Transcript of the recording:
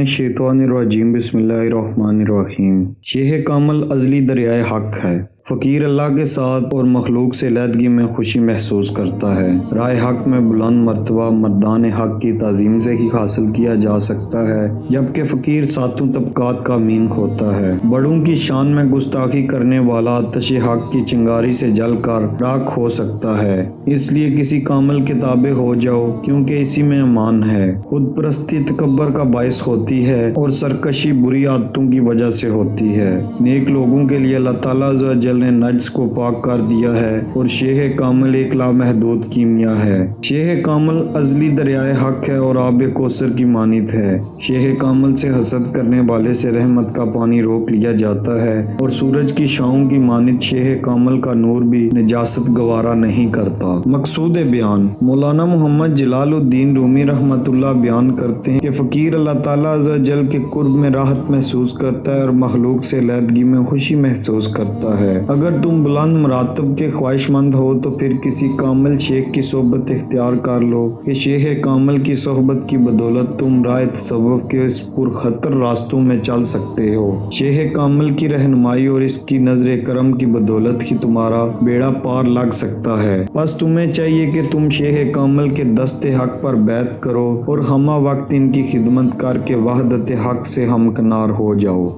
मिनश्शैतानिर्रजीम बिस्मिल्लाहिर्रहमानिर्रहीम। शेह कामल अज़ली दरियाए हक है। फ़कीर अल्लाह के साथ और मखलूक से अलहदगी में खुशी महसूस करता है। राह हक में बुलंद मर्तबा मर्दान हक की ताज़ीम से ही हासिल किया जा सकता है, जबकि फ़कीर सातों तबकात का अमीन होता है। बड़ों की शान में गुस्ताखी करने वाला आतिश हक की चिंगारी से जल कर राख हो सकता है। इसलिए किसी कामल के ताबे हो जाओ, क्योंकि इसी में अमान है। खुद परस्ती तकब्बर का बायस होती है और सरकशी बुरी आदतों की वजह से होती है। नेक लोगों के लिए अल्लाह ताला ने नज्स को पाक कर दिया है और शेह कामल एक लामहदूद कीमिया है। शेह कामल अज़ली दरियाए हक है और आब कौसर की मानित है। शेह कामल से हसद करने वाले से रहमत का पानी रोक लिया जाता है और सूरज की छाँव की मानित शेह कामल का नूर भी निजासत गवारा नहीं करता। मकसूद बयान मौलाना मोहम्मद जलालुद्दीन रूमी रहमतुल्लाह बयान करते हैं कि फ़कीर अल्लाह ताला अज़्ज़ व जल के कुर्ब में राहत महसूस करता है और मखलूक से अलहदगी में खुशी महसूस करता है। अगर तुम बुलंद मरातब के ख्वाहिशमंद हो तो फिर किसी कामिल शेख की सोहबत इख्तियार कर लो कि शेख कामिल की सोहबत की बदौलत तुम राह तसव्वुफ के इस पुरखतर रास्तों में चल सकते हो। शेख कामिल की रहनुमाई और इसकी नजर करम की बदौलत ही तुम्हारा बेड़ा पार लग सकता है। बस तुम्हें चाहिए कि तुम शेख कामिल के दस्ते हक पर बैत करो और हमा वक्त इनकी खिदमत करके वहदत हक से हमकनार हो जाओ।